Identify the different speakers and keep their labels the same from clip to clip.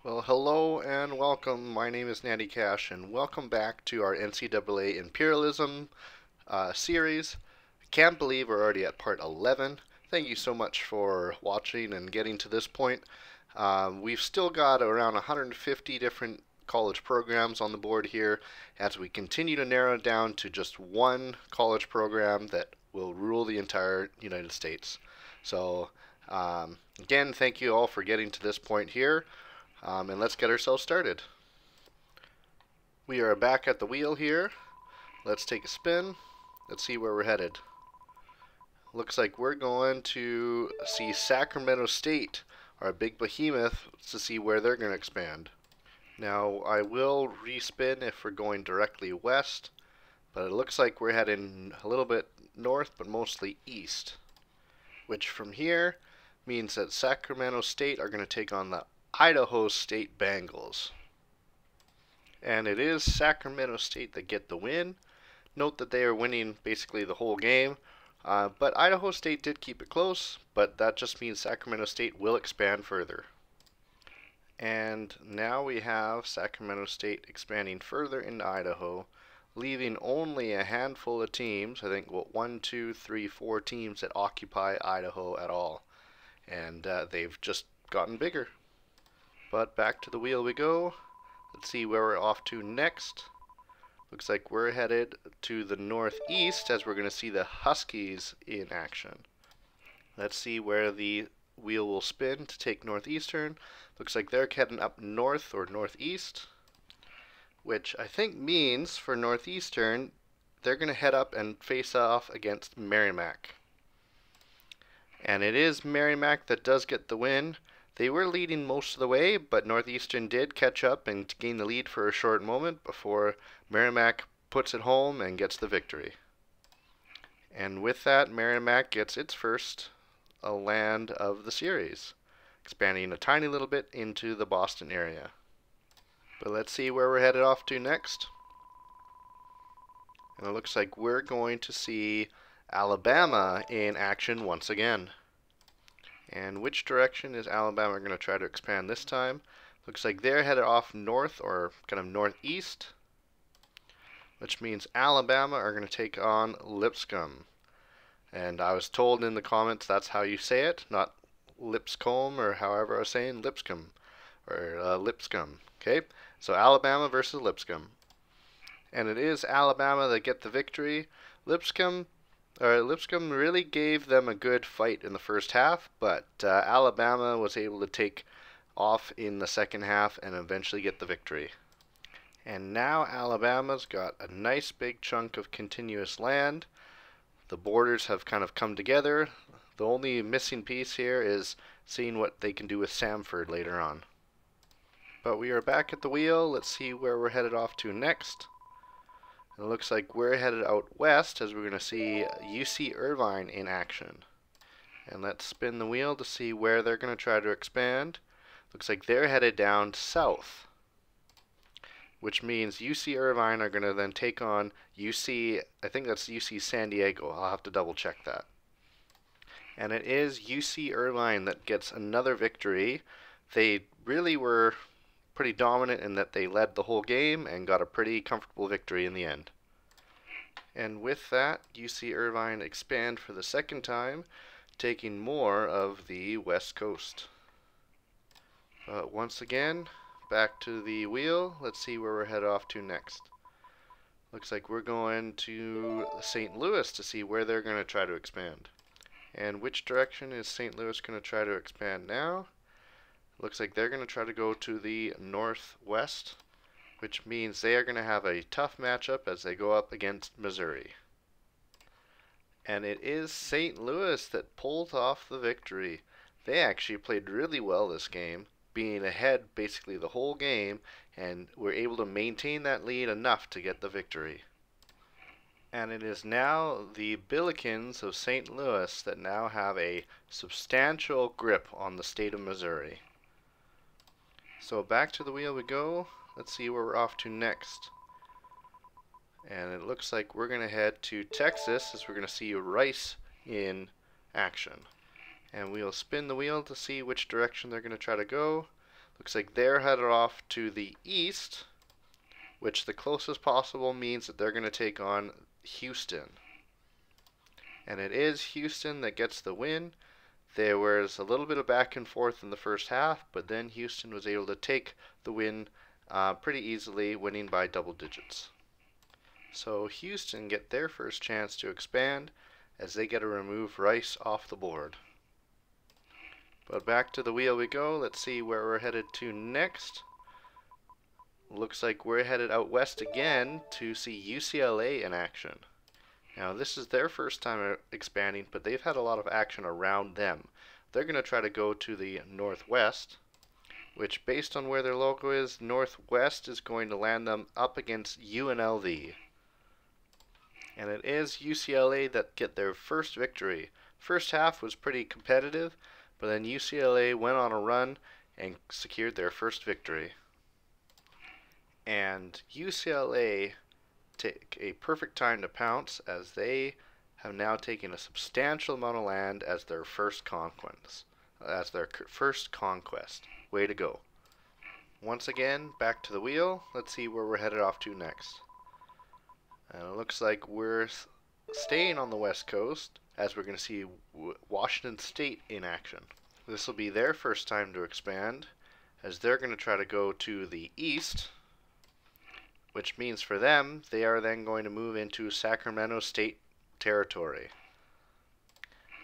Speaker 1: Well, hello and welcome. My name is Natty Cash, and welcome back to our NCAA Imperialism series. I can't believe we're already at part 11. Thank you so much for watching and getting to this point. We've still got around 150 different college programs on the board here as we continue to narrow it down to just one college program that will rule the entire United States. So, again, thank you all for getting to this point here. And let's get ourselves started. We are back at the wheel here. Let's take a spin. Let's see where we're headed. Looks like we're going to see Sacramento State, our big behemoth, to see where they're going to expand. Now, I will respin if we're going directly west, but it looks like we're heading a little bit north, but mostly east, which from here means that Sacramento State are going to take on the Idaho State Bengals. And it is Sacramento State that get the win. Note that they are winning basically the whole game, but Idaho State did keep it close, but that just means Sacramento State will expand further. And now we have Sacramento State expanding further into Idaho, leaving only a handful of teams, I think, what, 1, 2, 3, 4 teams that occupy Idaho at all. And they've just gotten bigger. But back to the wheel we go. Let's see where we're off to next. Looks like we're headed to the northeast as we're going to see the Huskies in action. Let's see where the wheel will spin to take Northeastern. Looks like they're heading up north or northeast, which I think means for Northeastern they're going to head up and face off against Merrimack. And it is Merrimack that does get the win. They were leading most of the way, but Northeastern did catch up and gain the lead for a short moment before Merrimack puts it home and gets the victory. And with that, Merrimack gets its first land of the series, expanding a tiny little bit into the Boston area. But let's see where we're headed off to next. And it looks like we're going to see Alabama in action once again. And which direction is Alabama going to try to expand this time? Looks like they're headed off north or kind of northeast, which means Alabama are going to take on Lipscomb. And I was told in the comments that's how you say it, not Lipscomb or however I was saying, Lipscomb or Lipscomb. Okay, so Alabama versus Lipscomb. And it is Alabama that get the victory. Lipscomb really gave them a good fight in the first half, but Alabama was able to take off in the second half and eventually get the victory. And now Alabama's got a nice big chunk of continuous land. The borders have kind of come together. The only missing piece here is seeing what they can do with Samford later on. But we are back at the wheel. Let's see where we're headed off to next. It looks like we're headed out west as we're going to see UC Irvine in action. And let's spin the wheel to see where they're going to try to expand. Looks like they're headed down south, which means UC Irvine are going to then take on UC, I think that's UC San Diego. I'll have to double check that. And it is UC Irvine that gets another victory. They really were pretty dominant in that they led the whole game and got a pretty comfortable victory in the end. And with that, UC Irvine expand for the second time, taking more of the West Coast. But once again, back to the wheel. Let's see where we're headed off to next. Looks like we're going to St. Louis to see where they're going to try to expand. And which direction is St. Louis going to try to expand now? Looks like they're going to try to go to the northwest, which means they are going to have a tough matchup as they go up against Missouri. And it is St. Louis that pulled off the victory. They actually played really well this game, being ahead basically the whole game, and were able to maintain that lead enough to get the victory. And it is now the Billikens of St. Louis that now have a substantial grip on the state of Missouri. So back to the wheel we go. Let's see where we're off to next. And it looks like we're going to head to Texas as we're going to see Rice in action. And we'll spin the wheel to see which direction they're going to try to go. Looks like they're headed off to the east, which the closest possible means that they're going to take on Houston. And it is Houston that gets the win. There was a little bit of back and forth in the first half, but then Houston was able to take the win pretty easily, winning by double digits. So Houston get their first chance to expand as they get to remove Rice off the board. But back to the wheel we go. Let's see where we're headed to next. Looks like we're headed out west again to see UCLA in action. Now this is their first time expanding, but they've had a lot of action around them. They're going to try to go to the northwest, which based on where their logo is, northwest is going to land them up against UNLV. And it is UCLA that get their first victory. First half was pretty competitive, but then UCLA went on a run and secured their first victory. And UCLA take a perfect time to pounce, as they have now taken a substantial amount of land as their first conquest. Way to go. Once again, back to the wheel. Let's see where we're headed off to next. And it looks like we're staying on the west coast, as we're going to see Washington State in action. This will be their first time to expand, as they're going to try to go to the east, which means for them, they are then going to move into Sacramento State territory.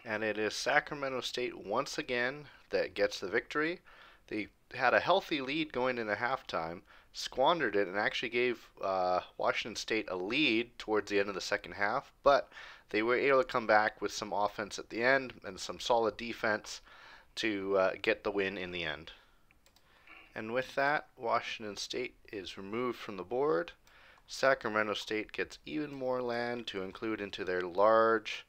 Speaker 1: And it is Sacramento State once again that gets the victory. They had a healthy lead going into halftime, squandered it, and actually gave Washington State a lead towards the end of the second half, but they were able to come back with some offense at the end and some solid defense to get the win in the end. And with that, Washington State is removed from the board. Sacramento State gets even more land to include into their large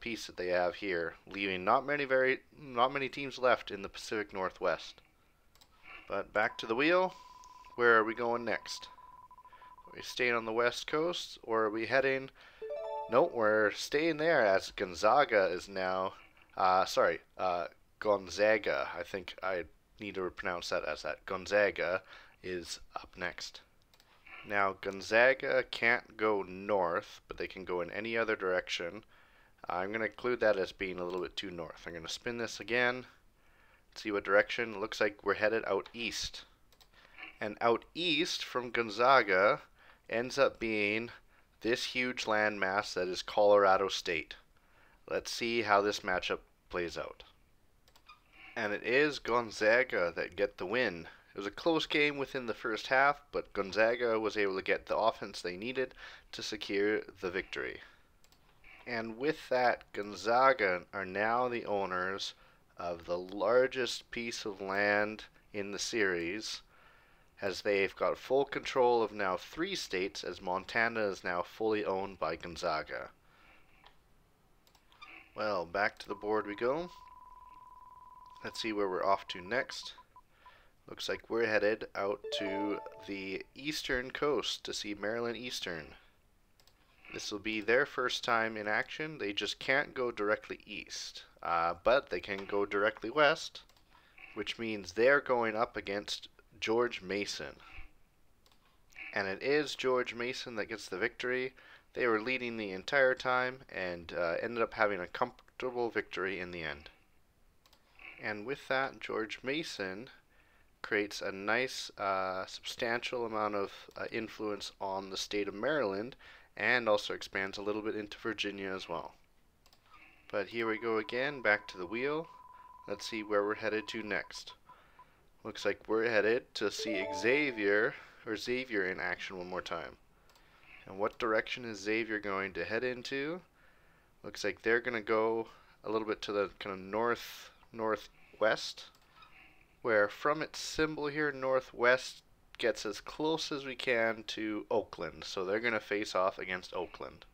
Speaker 1: piece that they have here, leaving not many teams left in the Pacific Northwest. But back to the wheel. Where are we going next? Are we staying on the west coast, or are we heading? No, we're staying there, as Gonzaga is now. Gonzaga. I think I need to pronounce that as that. Gonzaga is up next. Now Gonzaga can't go north, but they can go in any other direction. I'm going to include that as being a little bit too north. I'm going to spin this again, see what direction. It looks like we're headed out east. And out east from Gonzaga ends up being this huge landmass that is Colorado State. Let's see how this matchup plays out. And it is Gonzaga that get the win. It was a close game within the first half, but Gonzaga was able to get the offense they needed to secure the victory. And with that, Gonzaga are now the owners of the largest piece of land in the series, as they've got full control of now 3 states, as Montana is now fully owned by Gonzaga. Well, back to the board we go. Let's see where we're off to next. Looks like we're headed out to the eastern coast to see Maryland Eastern. This will be their first time in action. They just can't go directly east, but they can go directly west, which means they're going up against George Mason. And it is George Mason that gets the victory. They were leading the entire time and ended up having a comfortable victory in the end. And with that, George Mason creates a nice substantial amount of influence on the state of Maryland, and also expands a little bit into Virginia as well. But here we go again, back to the wheel. Let's see where we're headed to next. Looks like we're headed to see Xavier in action one more time. And what direction is Xavier going to head into? Looks like they're going to go a little bit to the kind of northwest, where from its symbol here, northwest gets as close as we can to Oakland. So they're going to face off against Oakland.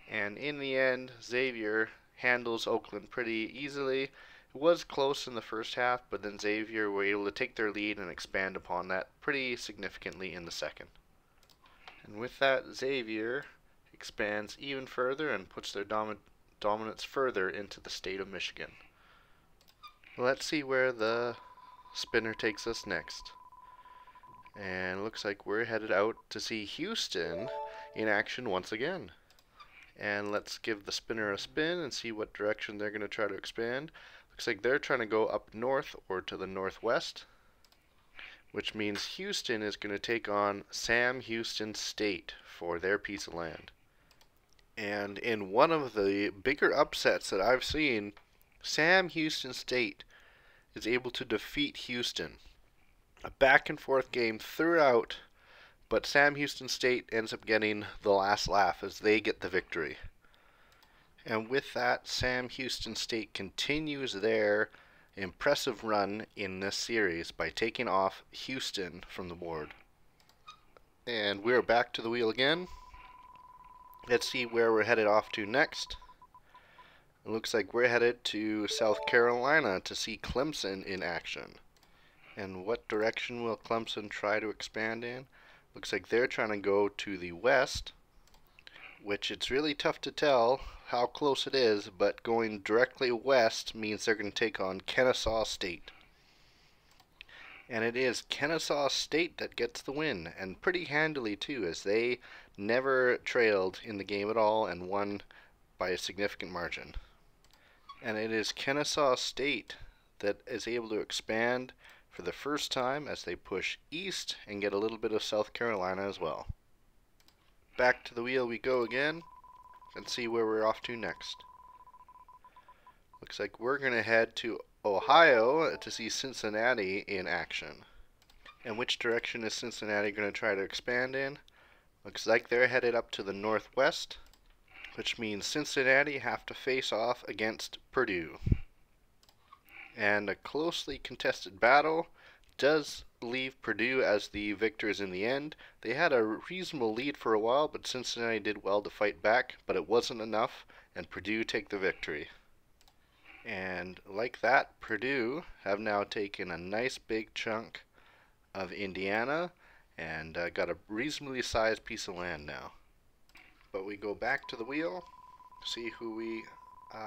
Speaker 1: And in the end, Xavier handles Oakland pretty easily. It was close in the first half, but then Xavier were able to take their lead and expand upon that pretty significantly in the second. And with that, Xavier expands even further and puts their dominance further into the state of Michigan. Let's see where the spinner takes us next. And looks like we're headed out to see Houston in action once again. And let's give the spinner a spin and see what direction they're going to try to expand. Looks like they're trying to go up north or to the northwest, which means Houston is going to take on Sam Houston State for their piece of land. And in one of the bigger upsets that I've seen, Sam Houston State is able to defeat Houston. A back and forth game throughout, but Sam Houston State ends up getting the last laugh as they get the victory. And with that, Sam Houston State continues their impressive run in this series by taking off Houston from the board. And we're back to the wheel again. Let's see where we're headed off to next. It looks like we're headed to South Carolina to see Clemson in action. And what direction will Clemson try to expand in? Looks like they're trying to go to the west, which it's really tough to tell how close it is, but going directly west means they're going to take on Kennesaw State. And it is Kennesaw State that gets the win, and pretty handily too, as they never trailed in the game at all and won by a significant margin. And it is Kennesaw State that is able to expand for the first time as they push east and get a little bit of South Carolina as well. Back to the wheel we go again and see where we're off to next. Looks like we're going to head to Ohio to see Cincinnati in action. And which direction is Cincinnati going to try to expand in? Looks like they're headed up to the northwest, which means Cincinnati have to face off against Purdue. And a closely contested battle does leave Purdue as the victors in the end. They had a reasonable lead for a while, but Cincinnati did well to fight back, but it wasn't enough, and Purdue take the victory. And like that, Purdue have now taken a nice big chunk of Indiana and got a reasonably sized piece of land now. But we go back to the wheel, see who we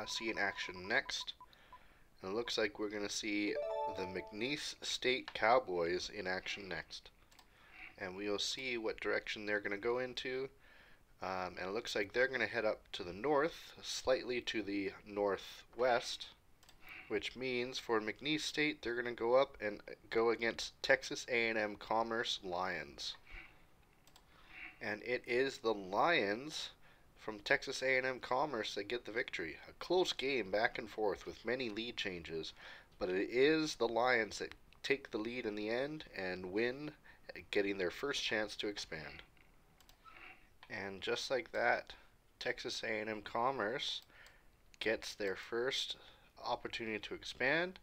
Speaker 1: see in action next. And it looks like we're going to see the McNeese State Cowboys in action next. And we'll see what direction they're going to go into. And it looks like they're going to head up to the north, slightly to the northwest, which means for McNeese State, they're going to go up and go against Texas A&M Commerce Lions. And it is the Lions from Texas A&M Commerce that get the victory. A close game back and forth with many lead changes, but it is the Lions that take the lead in the end and win, getting their first chance to expand. And just like that, Texas A&M Commerce gets their first opportunity to expand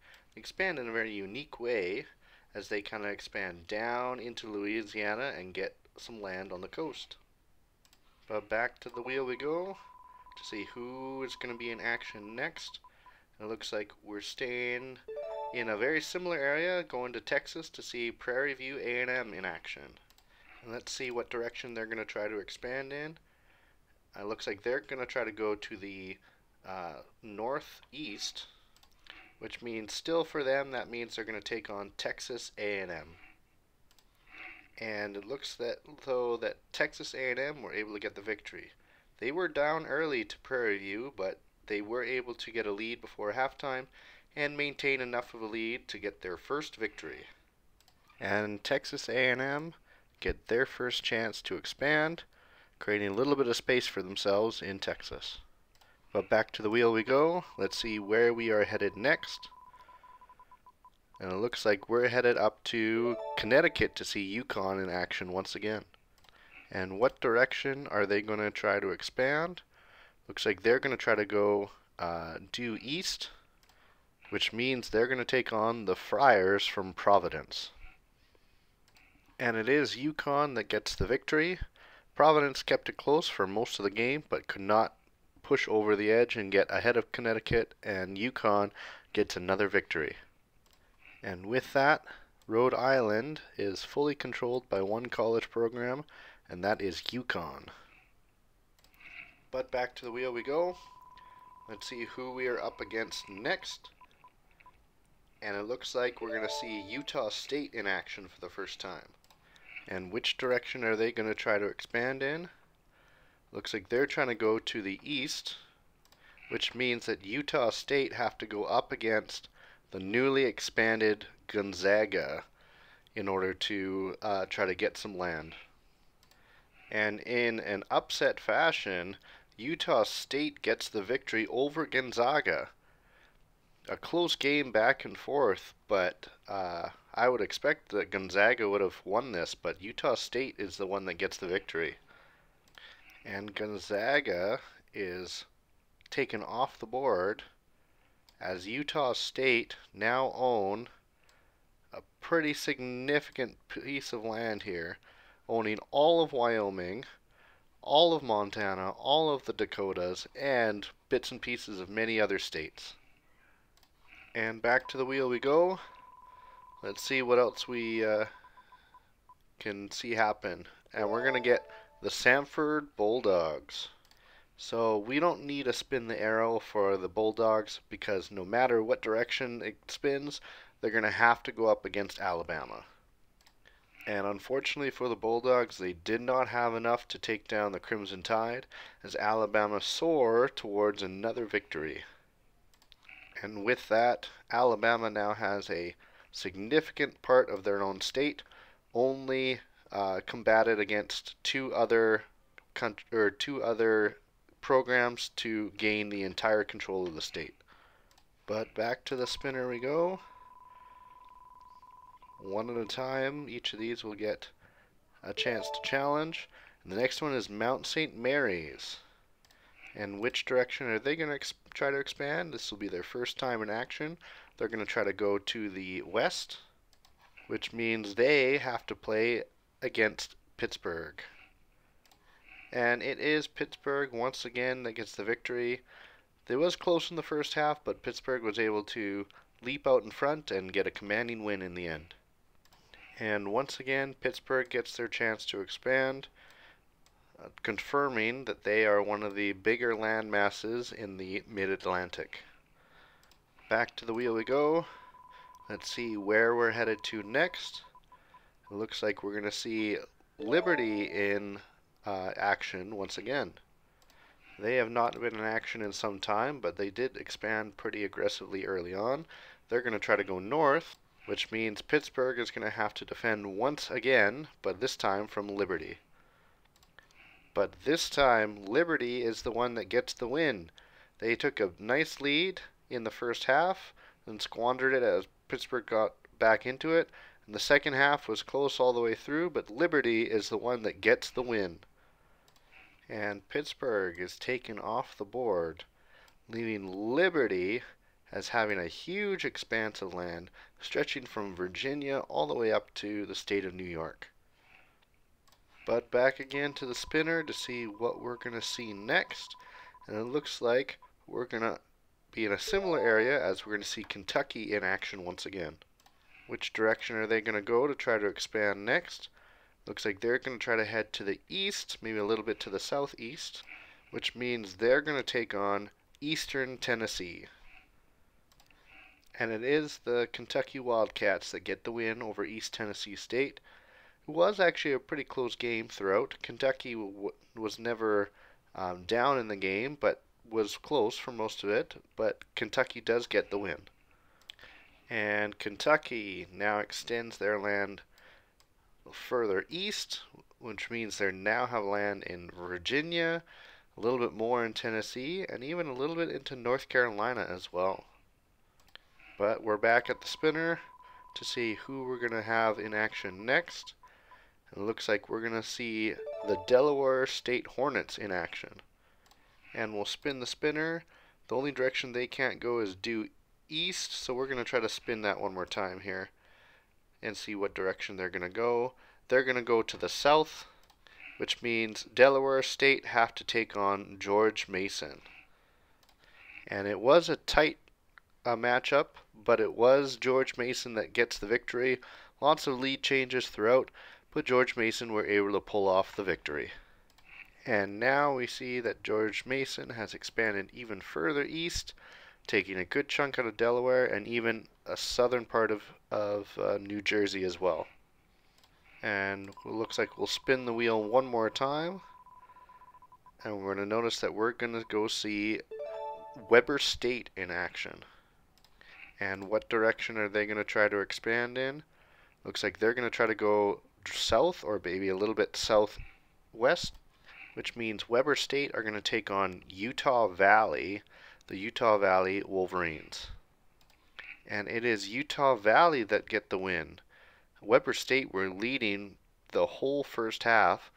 Speaker 1: in a very unique way as they kind of expand down into Louisiana and get some land on the coast. But back to the wheel we go to see who is going to be in action next. And it looks like we're staying in a very similar area, going to Texas to see Prairie View A&M in action. And let's see what direction they're going to try to expand in. It looks like they're going to try to go to the northeast, which means still for them, that means they're going to take on Texas A&M. And it looks that though that Texas A&M were able to get the victory. They were down early to Prairie View, but they were able to get a lead before halftime and maintain enough of a lead to get their first victory. And Texas A&M get their first chance to expand, creating a little bit of space for themselves in Texas. But back to the wheel we go. Let's see where we are headed next. And it looks like we're headed up to Connecticut to see UConn in action once again. And what direction are they going to try to expand? Looks like they're going to try to go due east, which means they're going to take on the Friars from Providence. And it is UConn that gets the victory. Providence kept it close for most of the game, but could not push over the edge and get ahead of Connecticut, and UConn gets another victory. And with that, Rhode Island is fully controlled by one college program, and that is UConn. But back to the wheel we go. Let's see who we are up against next. And it looks like we're going to see Utah State in action for the first time. And which direction are they going to try to expand in? Looks like they're trying to go to the east, which means that Utah State have to go up against the newly expanded Gonzaga in order to try to get some land. And in an upset fashion, Utah State gets the victory over Gonzaga. A close game back and forth, but I would expect that Gonzaga would have won this, but Utah State is the one that gets the victory. And Gonzaga is taken off the board as Utah State now own a pretty significant piece of land here, owning all of Wyoming, all of Montana, all of the Dakotas, and bits and pieces of many other states. And back to the wheel we go. Let's see what else we can see happen. And we're going to get the Samford Bulldogs. So we don't need to spin the arrow for the Bulldogs because no matter what direction it spins, they're going to have to go up against Alabama. And unfortunately for the Bulldogs, they did not have enough to take down the Crimson Tide as Alabama soar towards another victory. And with that, Alabama now has a significant part of their own state, only combated against two other programs to gain the entire control of the state. But back to the spinner we go. One at a time, each of these will get a chance to challenge. And the next one is Mount St. Mary's. And which direction are they going to try to expand? This will be their first time in action. They're going to try to go to the west, which means they have to play against Pittsburgh. And it is Pittsburgh once again that gets the victory. It was close in the first half, but Pittsburgh was able to leap out in front and get a commanding win in the end. And once again, Pittsburgh gets their chance to expand, confirming that they are one of the bigger land masses in the mid-Atlantic. Back to the wheel we go. Let's see where we're headed to next. It looks like we're going to see Liberty in action once again. They have not been in action in some time, but they did expand pretty aggressively early on. They're going to try to go north, which means Pittsburgh is going to have to defend once again, but this time from Liberty. But this time, Liberty is the one that gets the win. They took a nice lead in the first half and squandered it as Pittsburgh got back into it. And the second half was close all the way through, but Liberty is the one that gets the win. And Pittsburgh is taken off the board, leaving Liberty as having a huge expanse of land stretching from Virginia all the way up to the state of New York. But back again to the spinner to see what we're going to see next. And it looks like we're going to be in a similar area as we're going to see Kentucky in action once again. Which direction are they going to go to try to expand next? Looks like they're going to try to head to the east, maybe a little bit to the southeast, which means they're going to take on Eastern Tennessee. And it is the Kentucky Wildcats that get the win over East Tennessee State. It was actually a pretty close game throughout. Kentucky was never down in the game, but was close for most of it. But Kentucky does get the win. And Kentucky now extends their land further east, which means they now have land in Virginia, a little bit more in Tennessee, and even a little bit into North Carolina as well. But we're back at the spinner to see who we're going to have in action next. It looks like we're going to see the Delaware State Hornets in action. And we'll spin the spinner. The only direction they can't go is due east, so we're going to try to spin that one more time here and see what direction they're going to go. They're going to go to the south, which means Delaware State have to take on George Mason. And it was a tight matchup, but it was George Mason that gets the victory. Lots of lead changes throughout, but George Mason were able to pull off the victory. And now we see that George Mason has expanded even further east, taking a good chunk out of Delaware and even a southern part of New Jersey as well. And it looks like we'll spin the wheel one more time, and we're going to notice that we're going to go see Weber State in action. And what direction are they going to try to expand in? Looks like they're going to try to go south, or maybe a little bit southwest, which means Weber State are going to take on Utah Valley, the Utah Valley Wolverines. And it is Utah Valley that get the win. Weber State were leading the whole first half,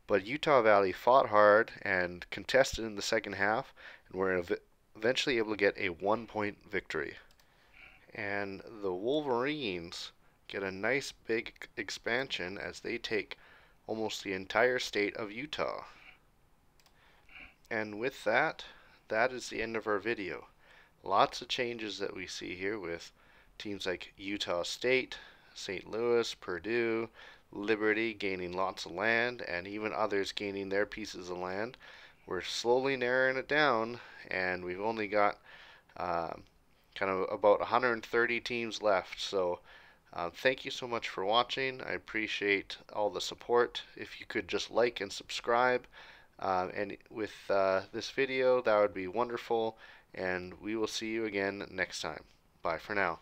Speaker 1: but Utah Valley fought hard and contested in the second half, and were eventually able to get a 1-point victory. And the Wolverines get a nice big expansion as they take almost the entire state of Utah. And with that, that is the end of our video. Lots of changes that we see here with teams like Utah State, St. Louis, Purdue, Liberty gaining lots of land, and even others gaining their pieces of land. We're slowly narrowing it down, and we've only got kind of about 130 teams left. So thank you so much for watching. I appreciate all the support. If you could just like and subscribe, and with this video, that would be wonderful. And we will see you again next time. Bye for now.